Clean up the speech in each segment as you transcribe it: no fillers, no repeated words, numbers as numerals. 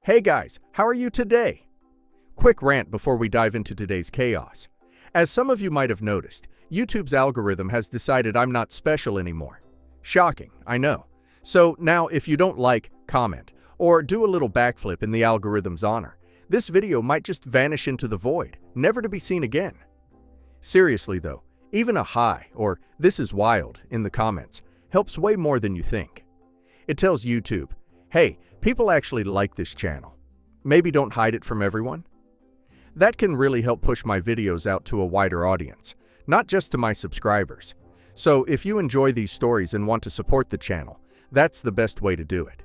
Hey guys, how are you today? Quick rant before we dive into today's chaos. As some of you might have noticed, YouTube's algorithm has decided I'm not special anymore. Shocking, I know. So now if you don't like, comment, or do a little backflip in the algorithm's honor, this video might just vanish into the void, never to be seen again. Seriously though, even a hi or "this is wild" in the comments helps way more than you think. It tells YouTube, hey, people actually like this channel. Maybe don't hide it from everyone. That can really help push my videos out to a wider audience, not just to my subscribers. So if you enjoy these stories and want to support the channel, that's the best way to do it.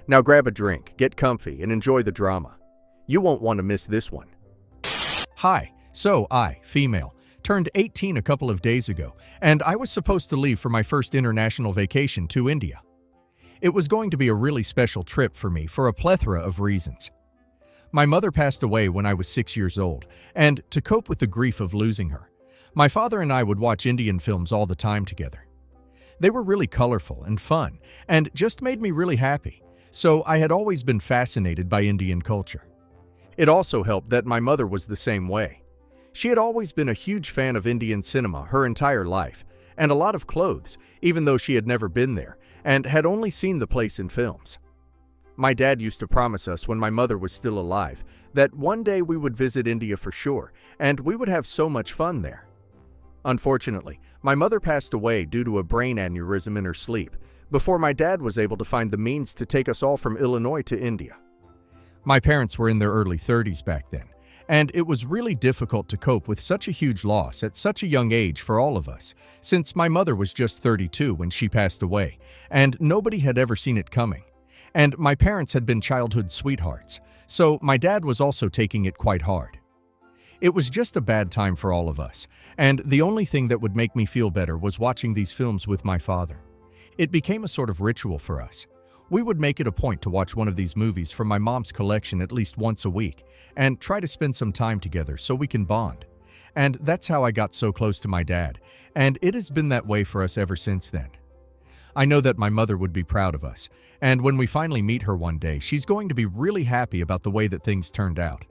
Now grab a drink, get comfy, and enjoy the drama. You won't want to miss this one. Hi, so I, female, turned 18 a couple of days ago, and I was supposed to leave for my first international vacation to India. It was going to be a really special trip for me for a plethora of reasons. My mother passed away when I was 6 years old, and to cope with the grief of losing her, my father and I would watch Indian films all the time together. They were really colorful and fun, and just made me really happy, so I had always been fascinated by Indian culture. It also helped that my mother was the same way. She had always been a huge fan of Indian cinema her entire life, and a lot of clothes, even though she had never been there, and had only seen the place in films. My dad used to promise us when my mother was still alive that one day we would visit India for sure, and we would have so much fun there. Unfortunately, my mother passed away due to a brain aneurysm in her sleep, before my dad was able to find the means to take us all from Illinois to India. My parents were in their early 30s back then, and it was really difficult to cope with such a huge loss at such a young age for all of us, since my mother was just 32 when she passed away, and nobody had ever seen it coming. And my parents had been childhood sweethearts, so my dad was also taking it quite hard. It was just a bad time for all of us, and the only thing that would make me feel better was watching these films with my father. It became a sort of ritual for us. We would make it a point to watch one of these movies from my mom's collection at least once a week and try to spend some time together so we can bond. And that's how I got so close to my dad, and it has been that way for us ever since then. I know that my mother would be proud of us, and when we finally meet her one day, she's going to be really happy about the way that things turned out.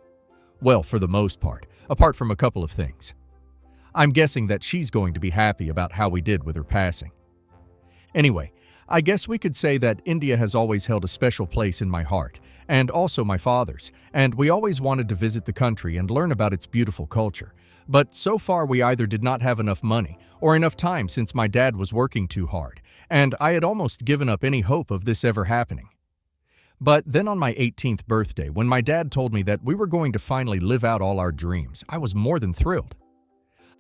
Well, for the most part, apart from a couple of things. I'm guessing that she's going to be happy about how we did with her passing. Anyway, I guess we could say that India has always held a special place in my heart, and also my father's, and we always wanted to visit the country and learn about its beautiful culture. But so far we either did not have enough money or enough time since my dad was working too hard, and I had almost given up any hope of this ever happening. But then on my 18th birthday, when my dad told me that we were going to finally live out all our dreams, I was more than thrilled.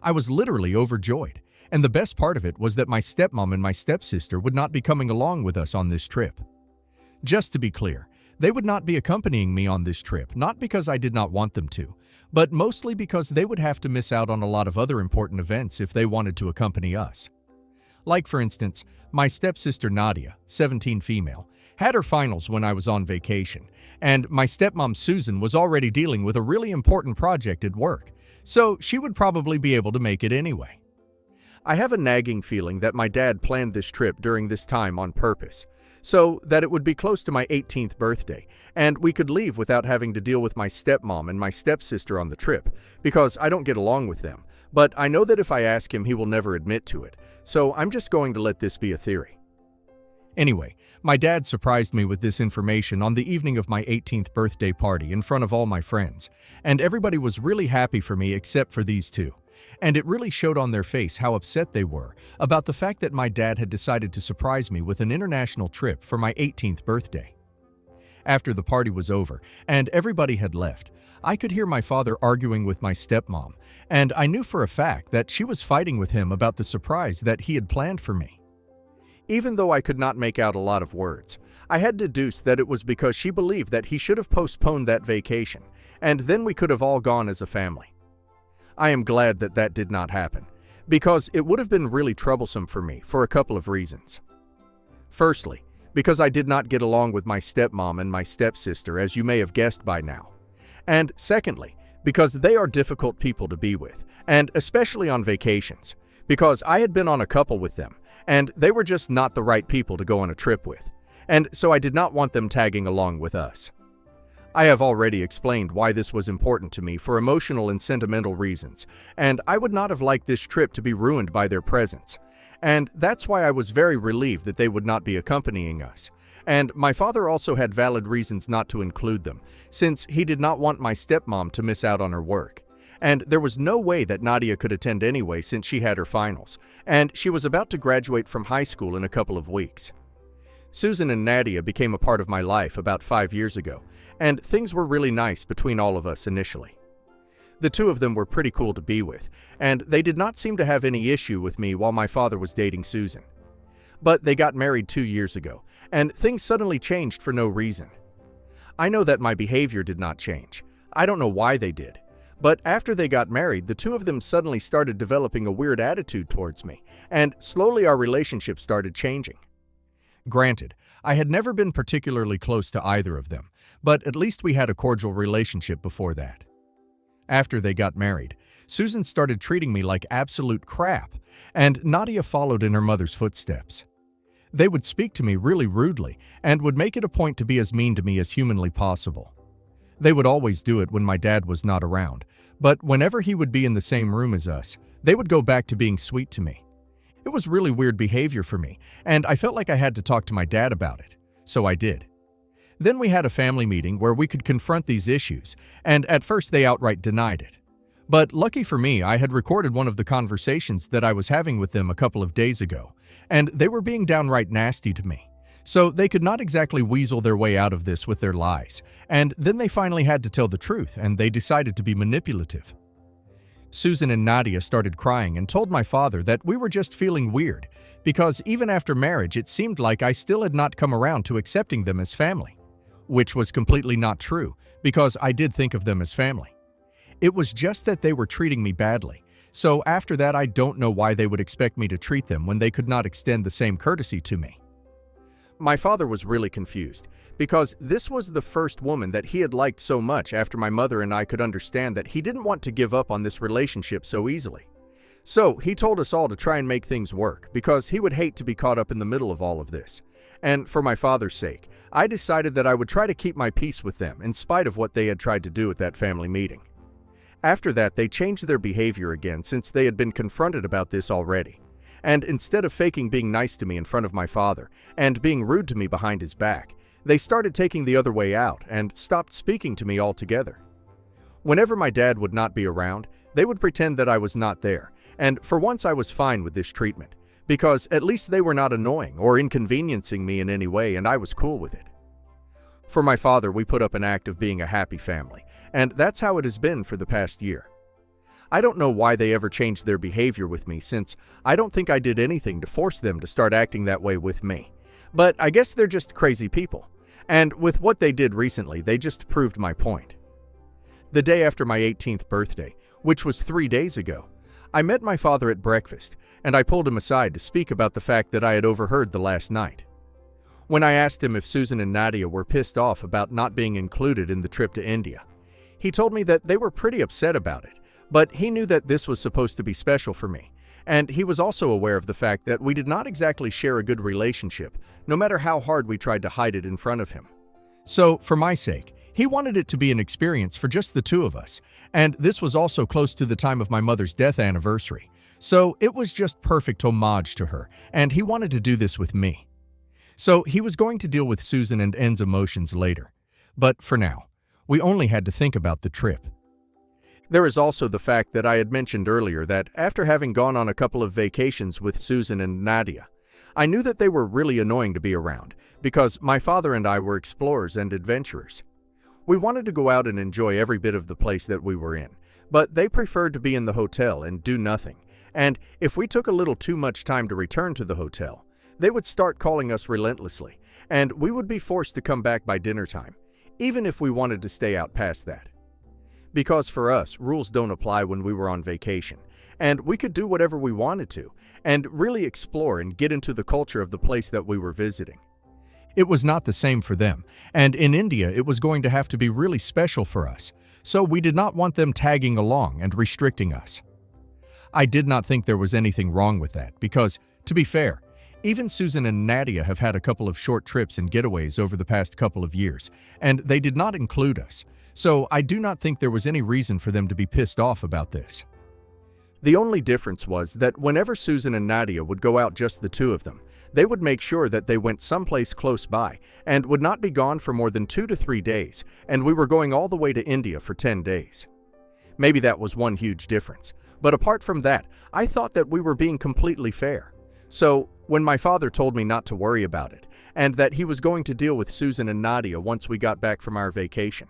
I was literally overjoyed. And the best part of it was that my stepmom and my stepsister would not be coming along with us on this trip. Just to be clear, they would not be accompanying me on this trip, not because I did not want them to, but mostly because they would have to miss out on a lot of other important events if they wanted to accompany us. Like for instance, my stepsister Nadia, 17 female, had her finals when I was on vacation, and my stepmom Susan was already dealing with a really important project at work, so she would probably be able to make it anyway. I have a nagging feeling that my dad planned this trip during this time on purpose, so that it would be close to my 18th birthday, and we could leave without having to deal with my stepmom and my stepsister on the trip, because I don't get along with them, but I know that if I ask him, he will never admit to it, so I'm just going to let this be a theory. Anyway, my dad surprised me with this information on the evening of my 18th birthday party in front of all my friends, and everybody was really happy for me except for these two. And it really showed on their face how upset they were about the fact that my dad had decided to surprise me with an international trip for my 18th birthday. After the party was over and everybody had left, I could hear my father arguing with my stepmom, and I knew for a fact that she was fighting with him about the surprise that he had planned for me. Even though I could not make out a lot of words, I had deduced that it was because she believed that he should have postponed that vacation, and then we could have all gone as a family. I am glad that that did not happen, because it would have been really troublesome for me for a couple of reasons. Firstly, because I did not get along with my stepmom and my stepsister, as you may have guessed by now. And secondly, because they are difficult people to be with, and especially on vacations, because I had been on a couple with them, and they were just not the right people to go on a trip with, and so I did not want them tagging along with us. I have already explained why this was important to me for emotional and sentimental reasons, and I would not have liked this trip to be ruined by their presence. And that's why I was very relieved that they would not be accompanying us. And my father also had valid reasons not to include them, since he did not want my stepmom to miss out on her work. And there was no way that Nadia could attend anyway since she had her finals, and she was about to graduate from high school in a couple of weeks. Susan and Nadia became a part of my life about 5 years ago, and things were really nice between all of us initially. The two of them were pretty cool to be with, and they did not seem to have any issue with me while my father was dating Susan. But they got married 2 years ago, and things suddenly changed for no reason. I know that my behavior did not change. I don't know why they did. But after they got married, the two of them suddenly started developing a weird attitude towards me, and slowly our relationship started changing. Granted, I had never been particularly close to either of them, but at least we had a cordial relationship before that. After they got married, Susan started treating me like absolute crap, and Nadia followed in her mother's footsteps. They would speak to me really rudely and would make it a point to be as mean to me as humanly possible. They would always do it when my dad was not around, but whenever he would be in the same room as us, they would go back to being sweet to me. It was really weird behavior for me, and I felt like I had to talk to my dad about it, so I did. Then we had a family meeting where we could confront these issues, and at first they outright denied it. But lucky for me, I had recorded one of the conversations that I was having with them a couple of days ago, and they were being downright nasty to me. So they could not exactly weasel their way out of this with their lies, and then they finally had to tell the truth, and they decided to be manipulative. Susan and Nadia started crying and told my father that we were just feeling weird, because even after marriage it seemed like I still had not come around to accepting them as family. Which was completely not true, because I did think of them as family. It was just that they were treating me badly, so after that I don't know why they would expect me to treat them when they could not extend the same courtesy to me. My father was really confused, because this was the first woman that he had liked so much after my mother and I could understand that he didn't want to give up on this relationship so easily. So he told us all to try and make things work, because he would hate to be caught up in the middle of all of this. And for my father's sake, I decided that I would try to keep my peace with them in spite of what they had tried to do at that family meeting. After that, they changed their behavior again since they had been confronted about this already. And instead of faking being nice to me in front of my father and being rude to me behind his back, they started taking the other way out and stopped speaking to me altogether. Whenever my dad would not be around, they would pretend that I was not there, and for once I was fine with this treatment, because at least they were not annoying or inconveniencing me in any way, and I was cool with it. For my father, we put up an act of being a happy family, and that's how it has been for the past year. I don't know why they ever changed their behavior with me, since I don't think I did anything to force them to start acting that way with me. But I guess they're just crazy people, and with what they did recently, they just proved my point. The day after my 18th birthday, which was 3 days ago, I met my father at breakfast, and I pulled him aside to speak about the fact that I had overheard the last night. When I asked him if Susan and Nadia were pissed off about not being included in the trip to India, he told me that they were pretty upset about it, but he knew that this was supposed to be special for me, and he was also aware of the fact that we did not exactly share a good relationship, no matter how hard we tried to hide it in front of him. So, for my sake, he wanted it to be an experience for just the two of us, and this was also close to the time of my mother's death anniversary, so it was just perfect homage to her, and he wanted to do this with me. So he was going to deal with Susan and N's emotions later, but for now, we only had to think about the trip. There is also the fact that I had mentioned earlier that after having gone on a couple of vacations with Susan and Nadia, I knew that they were really annoying to be around, because my father and I were explorers and adventurers. We wanted to go out and enjoy every bit of the place that we were in, but they preferred to be in the hotel and do nothing, and if we took a little too much time to return to the hotel, they would start calling us relentlessly, and we would be forced to come back by dinner time, even if we wanted to stay out past that. Because for us, rules don't apply when we were on vacation, and we could do whatever we wanted to, and really explore and get into the culture of the place that we were visiting. It was not the same for them, and in India it was going to have to be really special for us, so we did not want them tagging along and restricting us. I did not think there was anything wrong with that, because, to be fair, Even Susan and Nadia have had a couple of short trips and getaways over the past couple of years, and they did not include us, so I do not think there was any reason for them to be pissed off about this. The only difference was that whenever Susan and Nadia would go out, just the two of them, they would make sure that they went someplace close by and would not be gone for more than 2 to 3 days, and we were going all the way to India for 10 days. Maybe that was one huge difference, but apart from that, I thought that we were being completely fair. So, when my father told me not to worry about it, and that he was going to deal with Susan and Nadia once we got back from our vacation,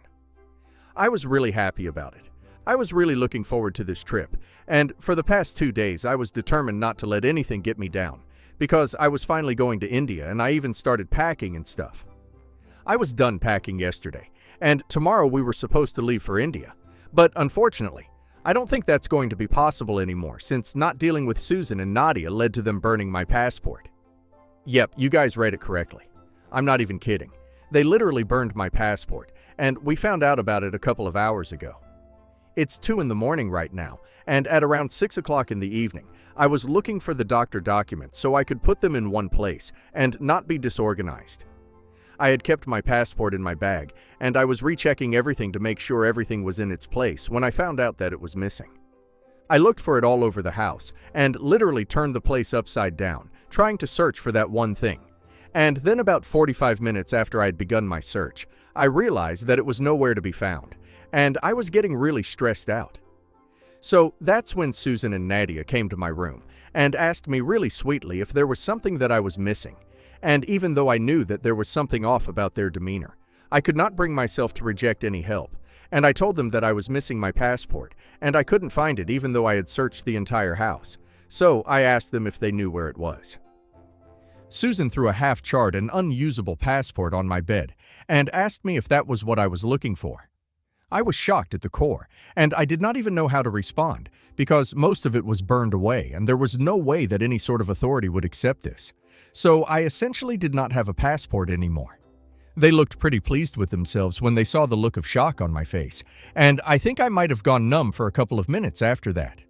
I was really happy about it. I was really looking forward to this trip, and for the past 2 days I was determined not to let anything get me down, because I was finally going to India and I even started packing and stuff. I was done packing yesterday, and tomorrow we were supposed to leave for India, but unfortunately, I don't think that's going to be possible anymore since not dealing with Susan and Nadia led to them burning my passport. Yep, you guys read it correctly. I'm not even kidding. They literally burned my passport, and we found out about it a couple of hours ago. It's 2 in the morning right now, and at around 6 o'clock in the evening, I was looking for the doctor documents so I could put them in one place and not be disorganized. I had kept my passport in my bag, and I was rechecking everything to make sure everything was in its place when I found out that it was missing. I looked for it all over the house and literally turned the place upside down, trying to search for that one thing. And then about 45 minutes after I had begun my search, I realized that it was nowhere to be found, and I was getting really stressed out. So that's when Susan and Nadia came to my room and asked me really sweetly if there was something that I was missing. And even though I knew that there was something off about their demeanor, I could not bring myself to reject any help, and I told them that I was missing my passport, and I couldn't find it even though I had searched the entire house. So I asked them if they knew where it was. Susan threw a half-charred and unusable passport on my bed and asked me if that was what I was looking for. I was shocked at the core, and I did not even know how to respond, because most of it was burned away, and there was no way that any sort of authority would accept this. So I essentially did not have a passport anymore. They looked pretty pleased with themselves when they saw the look of shock on my face, and I think I might have gone numb for a couple of minutes after that.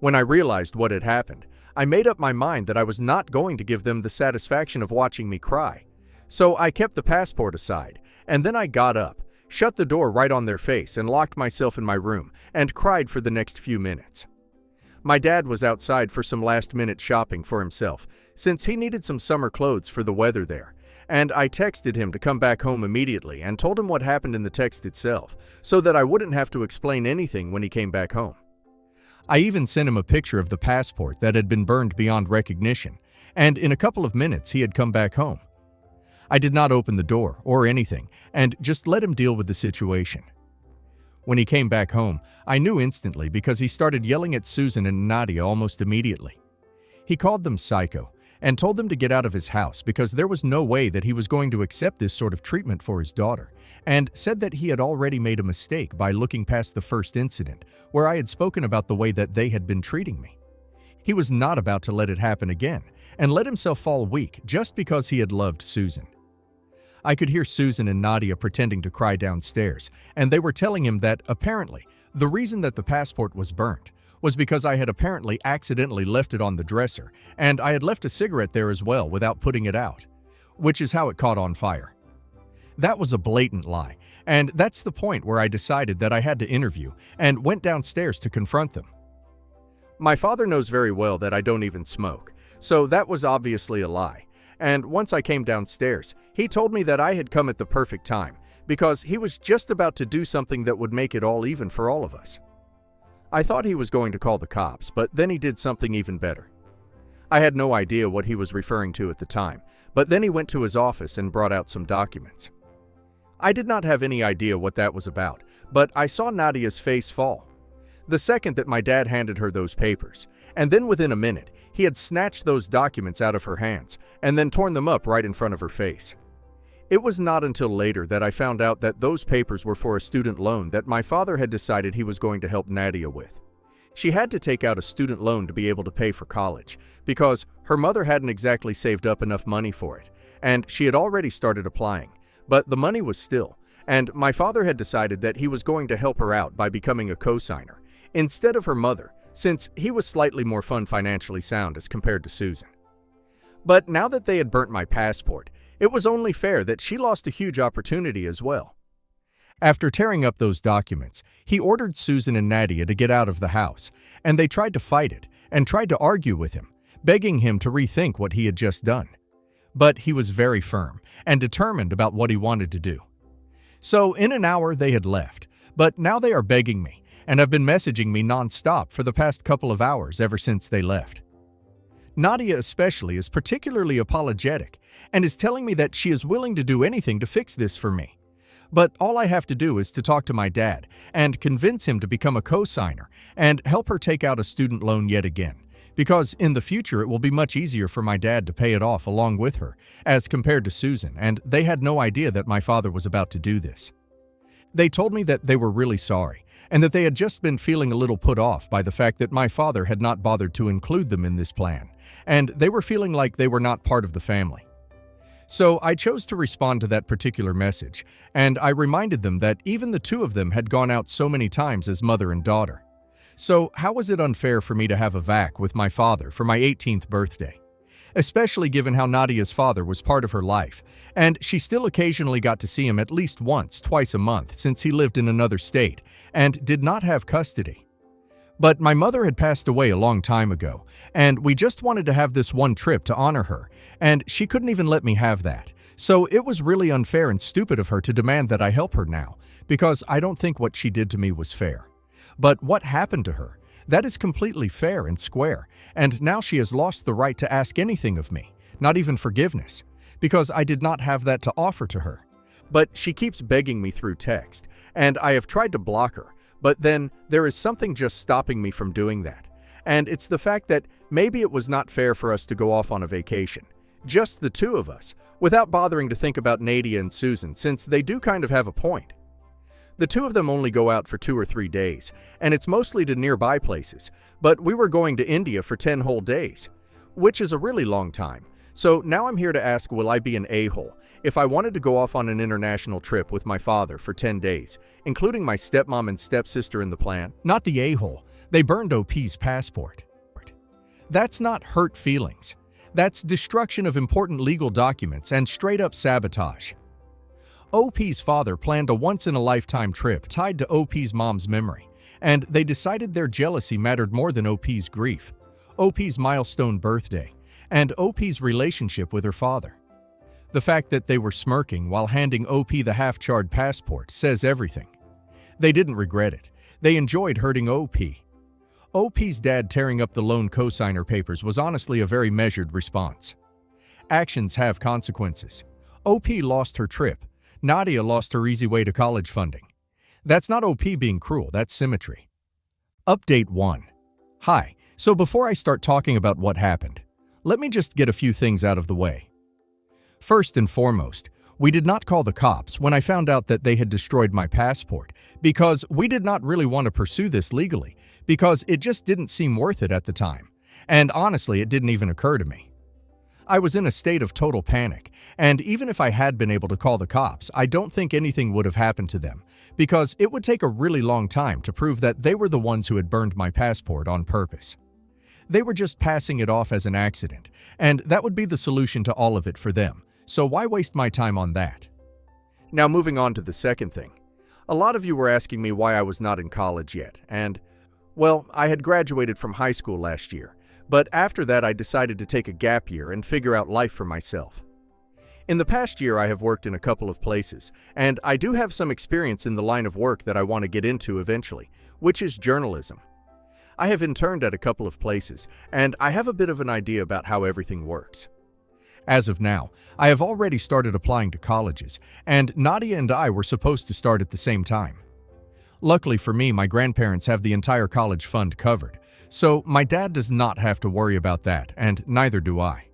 When I realized what had happened, I made up my mind that I was not going to give them the satisfaction of watching me cry. So I kept the passport aside, and then I got up, shut the door right on their face, and locked myself in my room and cried for the next few minutes. My dad was outside for some last-minute shopping for himself, since he needed some summer clothes for the weather there, and I texted him to come back home immediately and told him what happened in the text itself, so that I wouldn't have to explain anything when he came back home. I even sent him a picture of the passport that had been burned beyond recognition, and in a couple of minutes he had come back home. I did not open the door or anything, and just let him deal with the situation. When he came back home, I knew instantly because he started yelling at Susan and Nadia almost immediately. He called them psycho and told them to get out of his house because there was no way that he was going to accept this sort of treatment for his daughter, and said that he had already made a mistake by looking past the first incident where I had spoken about the way that they had been treating me. He was not about to let it happen again and let himself fall weak just because he had loved Susan. I could hear Susan and Nadia pretending to cry downstairs, and they were telling him that, apparently, the reason that the passport was burnt was because I had apparently accidentally left it on the dresser, and I had left a cigarette there as well without putting it out, which is how it caught on fire. That was a blatant lie, and that's the point where I decided that I had to interview and went downstairs to confront them. My father knows very well that I don't even smoke, so that was obviously a lie. And once I came downstairs, he told me that I had come at the perfect time because he was just about to do something that would make it all even for all of us. I thought he was going to call the cops, but then he did something even better. I had no idea what he was referring to at the time, but then he went to his office and brought out some documents. I did not have any idea what that was about, but I saw Nadia's face fall the second that my dad handed her those papers, and then within a minute, he had snatched those documents out of her hands and then torn them up right in front of her face. It was not until later that I found out that those papers were for a student loan that my father had decided he was going to help Nadia with. She had to take out a student loan to be able to pay for college because her mother hadn't exactly saved up enough money for it, and she had already started applying, but the money was still, and my father had decided that he was going to help her out by becoming a co-signer instead of her mother, since he was slightly more financially sound as compared to Susan. But now that they had burnt my passport, it was only fair that she lost a huge opportunity as well. After tearing up those documents, he ordered Susan and Nadia to get out of the house, and they tried to fight it and tried to argue with him, begging him to rethink what he had just done. But he was very firm and determined about what he wanted to do. So in an hour they had left, but now they are begging me and have been messaging me non-stop for the past couple of hours ever since they left. Nadia especially is particularly apologetic and is telling me that she is willing to do anything to fix this for me. But all I have to do is to talk to my dad and convince him to become a co-signer and help her take out a student loan yet again, because in the future it will be much easier for my dad to pay it off along with her, as compared to Susan, and they had no idea that my father was about to do this. They told me that they were really sorry, and that they had just been feeling a little put off by the fact that my father had not bothered to include them in this plan, and they were feeling like they were not part of the family. So I chose to respond to that particular message, and I reminded them that even the two of them had gone out so many times as mother and daughter. So how was it unfair for me to have a vac with my father for my 18th birthday? Especially given how Nadia's father was part of her life, and she still occasionally got to see him at least once, twice a month since he lived in another state and did not have custody. But my mother had passed away a long time ago, and we just wanted to have this one trip to honor her, and she couldn't even let me have that. So it was really unfair and stupid of her to demand that I help her now, because I don't think what she did to me was fair. But what happened to her? That is completely fair and square, and now she has lost the right to ask anything of me, not even forgiveness, because I did not have that to offer to her. But she keeps begging me through text, and I have tried to block her, but then there is something just stopping me from doing that. And it's the fact that maybe it was not fair for us to go off on a vacation, just the two of us, without bothering to think about Nadia and Susan, since they do kind of have a point. The two of them only go out for 2 or 3 days, and it's mostly to nearby places, but we were going to India for 10 whole days, which is a really long time. So now I'm here to ask, will I be an a-hole if I wanted to go off on an international trip with my father for 10 days, including my stepmom and stepsister in the plan? Not the a-hole. They burned OP's passport. That's not hurt feelings. That's destruction of important legal documents and straight-up sabotage. OP's father planned a once-in-a-lifetime trip tied to OP's mom's memory, and they decided their jealousy mattered more than OP's grief, OP's milestone birthday, and OP's relationship with her father. The fact that they were smirking while handing OP the half-charred passport says everything. They didn't regret it. They enjoyed hurting OP. OP's dad tearing up the loan cosigner papers was honestly a very measured response. Actions have consequences. OP lost her trip. Nadia lost her easy way to college funding. That's not OP being cruel, that's symmetry. Update 1. Hi, so before I start talking about what happened, let me just get a few things out of the way. First and foremost, we did not call the cops when I found out that they had destroyed my passport, because we did not really want to pursue this legally, because it just didn't seem worth it at the time. And honestly, it didn't even occur to me. I was in a state of total panic, and even if I had been able to call the cops, I don't think anything would have happened to them, because it would take a really long time to prove that they were the ones who had burned my passport on purpose. They were just passing it off as an accident, and that would be the solution to all of it for them, so why waste my time on that? Now moving on to the second thing. A lot of you were asking me why I was not in college yet, and, well, I had graduated from high school last year, but after that I decided to take a gap year and figure out life for myself. In the past year I have worked in a couple of places, and I do have some experience in the line of work that I want to get into eventually, which is journalism. I have interned at a couple of places, and I have a bit of an idea about how everything works. As of now, I have already started applying to colleges, and Nadia and I were supposed to start at the same time. Luckily for me, my grandparents have the entire college fund covered, so my dad does not have to worry about that, and neither do I.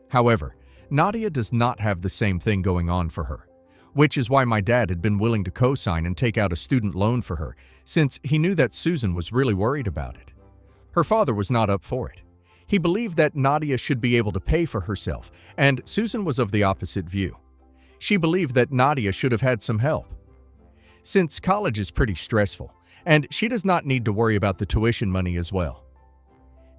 However, Nadia does not have the same thing going on for her, which is why my dad had been willing to co-sign and take out a student loan for her, since he knew that Susan was really worried about it. Her father was not up for it. He believed that Nadia should be able to pay for herself, and Susan was of the opposite view. She believed that Nadia should have had some help. Since college is pretty stressful, and she does not need to worry about the tuition money as well.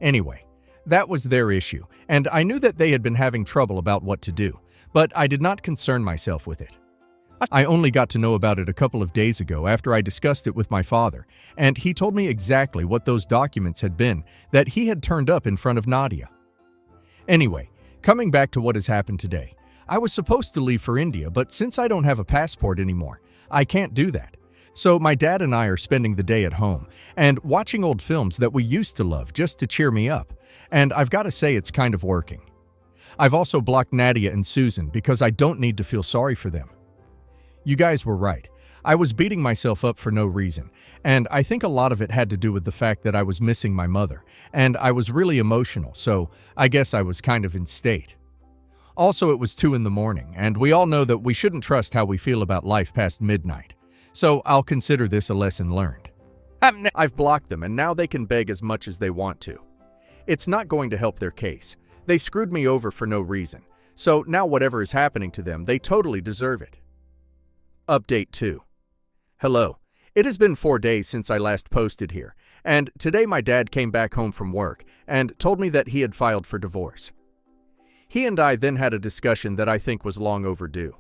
Anyway, That was their issue, and I knew that they had been having trouble about what to do, but I did not concern myself with it. I only got to know about it a couple of days ago after I discussed it with my father, and he told me exactly what those documents had been that he had turned up in front of Nadia. Anyway, coming back to what has happened today, I was supposed to leave for India, but since I don't have a passport anymore, I can't do that. So my dad and I are spending the day at home and watching old films that we used to love just to cheer me up, and I've got to say it's kind of working. I've also blocked Nadia and Susan because I don't need to feel sorry for them. You guys were right. I was beating myself up for no reason, and I think a lot of it had to do with the fact that I was missing my mother, and I was really emotional, so I guess I was kind of in state. Also, it was 2 in the morning, and we all know that we shouldn't trust how we feel about life past midnight. So I'll consider this a lesson learned. I've blocked them, and now they can beg as much as they want to. It's not going to help their case. They screwed me over for no reason, so now whatever is happening to them, they totally deserve it. Update 2. Hello. It has been 4 days since I last posted here, and today my dad came back home from work and told me that he had filed for divorce. He and I then had a discussion that I think was long overdue.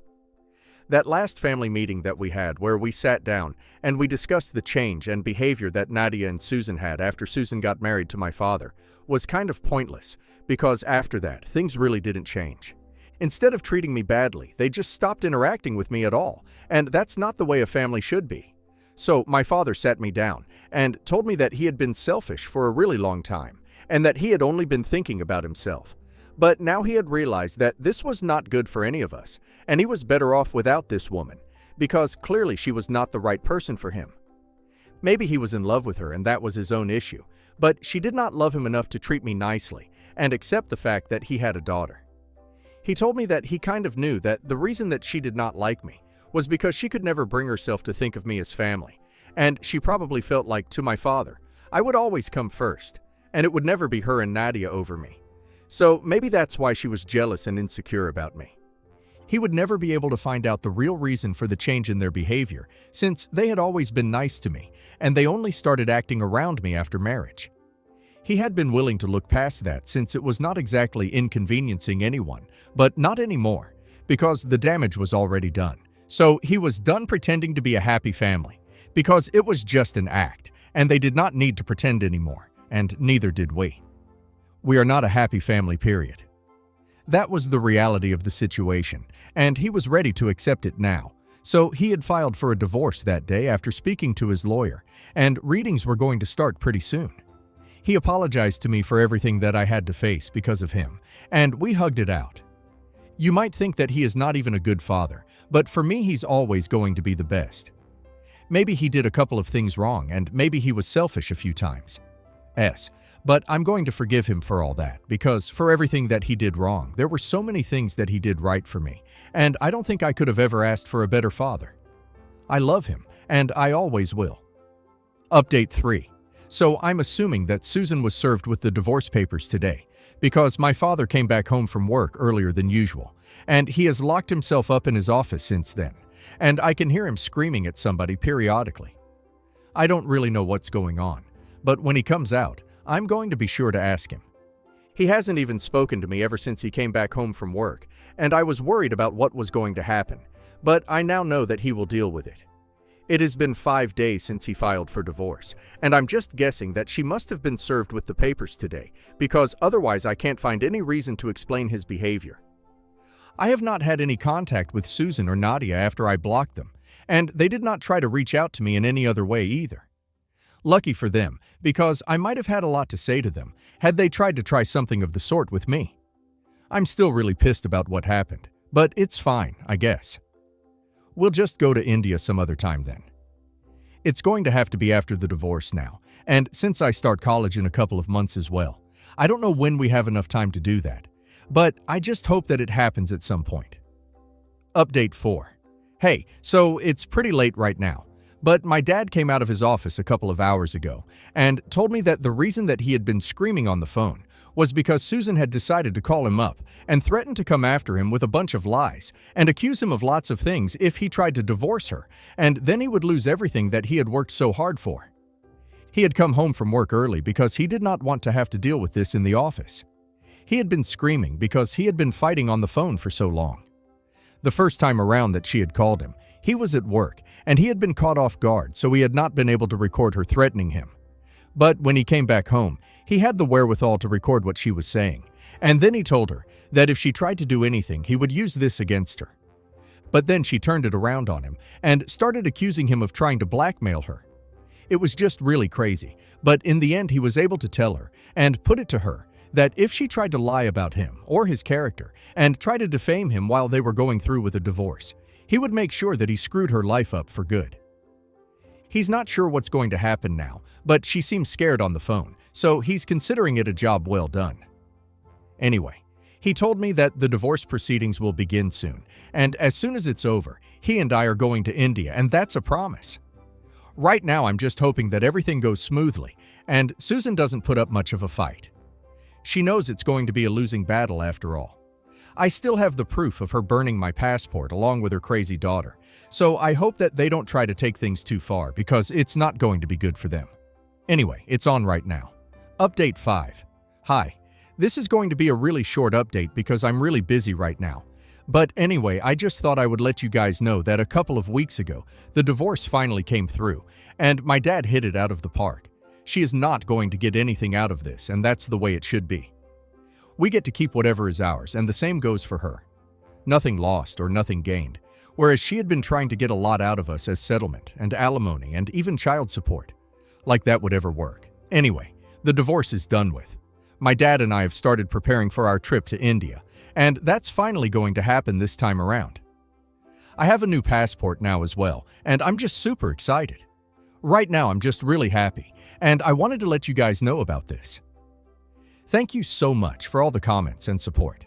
That last family meeting that we had where we sat down and we discussed the change and behavior that Nadia and Susan had after Susan got married to my father was kind of pointless because after that, things really didn't change. Instead of treating me badly, they just stopped interacting with me at all, and that's not the way a family should be. So my father sat me down and told me that he had been selfish for a really long time and that he had only been thinking about himself. But now he had realized that this was not good for any of us, and he was better off without this woman, because clearly she was not the right person for him. Maybe he was in love with her and that was his own issue, but she did not love him enough to treat me nicely and accept the fact that he had a daughter. He told me that he kind of knew that the reason that she did not like me was because she could never bring herself to think of me as family, and she probably felt like, to my father, I would always come first, and it would never be her and Nadia over me. So maybe that's why she was jealous and insecure about me. He would never be able to find out the real reason for the change in their behavior, since they had always been nice to me, and they only started acting around me after marriage. He had been willing to look past that since it was not exactly inconveniencing anyone, but not anymore, because the damage was already done. So he was done pretending to be a happy family, because it was just an act, and they did not need to pretend anymore, and neither did we. We are not a happy family, period. That was the reality of the situation, and he was ready to accept it now. So he had filed for a divorce that day after speaking to his lawyer, and readings were going to start pretty soon. He apologized to me for everything that I had to face because of him, and we hugged it out. You might think that he is not even a good father, but for me he's always going to be the best. Maybe he did a couple of things wrong, and maybe he was selfish a few times. But I'm going to forgive him for all that, because for everything that he did wrong, there were so many things that he did right for me, and I don't think I could have ever asked for a better father. I love him, and I always will. Update 3. So I'm assuming that Susan was served with the divorce papers today, because my father came back home from work earlier than usual, and he has locked himself up in his office since then, and I can hear him screaming at somebody periodically. I don't really know what's going on, but when he comes out, I'm going to be sure to ask him. He hasn't even spoken to me ever since he came back home from work, and I was worried about what was going to happen, but I now know that he will deal with it. It has been 5 days since he filed for divorce, and I'm just guessing that she must have been served with the papers today, because otherwise I can't find any reason to explain his behavior. I have not had any contact with Susan or Nadia after I blocked them, and they did not try to reach out to me in any other way either. Lucky for them, because I might have had a lot to say to them had they tried to try something of the sort with me. I'm still really pissed about what happened, but it's fine, I guess. We'll just go to India some other time then. It's going to have to be after the divorce now, and since I start college in a couple of months as well, I don't know when we have enough time to do that, but I just hope that it happens at some point. Update 4. Hey, so it's pretty late right now, but my dad came out of his office a couple of hours ago and told me that the reason that he had been screaming on the phone was because Susan had decided to call him up and threatened to come after him with a bunch of lies and accuse him of lots of things if he tried to divorce her, and then he would lose everything that he had worked so hard for. He had come home from work early because he did not want to have to deal with this in the office. He had been screaming because he had been fighting on the phone for so long. The first time around that she had called him, he was at work, and he had been caught off guard, so he had not been able to record her threatening him. But when he came back home, he had the wherewithal to record what she was saying, and then he told her that if she tried to do anything, he would use this against her. But then she turned it around on him and started accusing him of trying to blackmail her. It was just really crazy, but in the end he was able to tell her and put it to her that if she tried to lie about him or his character and try to defame him while they were going through with a divorce, he would make sure that he screwed her life up for good. He's not sure what's going to happen now, but she seems scared on the phone, so he's considering it a job well done. Anyway, he told me that the divorce proceedings will begin soon, and as soon as it's over, he and I are going to India, and that's a promise. Right now, I'm just hoping that everything goes smoothly, and Susan doesn't put up much of a fight. She knows it's going to be a losing battle after all. I still have the proof of her burning my passport along with her crazy daughter, so I hope that they don't try to take things too far because it's not going to be good for them. Anyway, it's on right now. Update 5. Hi. This is going to be a really short update because I'm really busy right now. But anyway, I just thought I would let you guys know that a couple of weeks ago, the divorce finally came through, and my dad hit it out of the park. She is not going to get anything out of this, and that's the way it should be. We get to keep whatever is ours, and the same goes for her. Nothing lost or nothing gained, whereas she had been trying to get a lot out of us as settlement and alimony and even child support. Like that would ever work. Anyway, the divorce is done with. My dad and I have started preparing for our trip to India, and that's finally going to happen this time around. I have a new passport now as well, and I'm just super excited. Right now, I'm just really happy, and I wanted to let you guys know about this. Thank you so much for all the comments and support.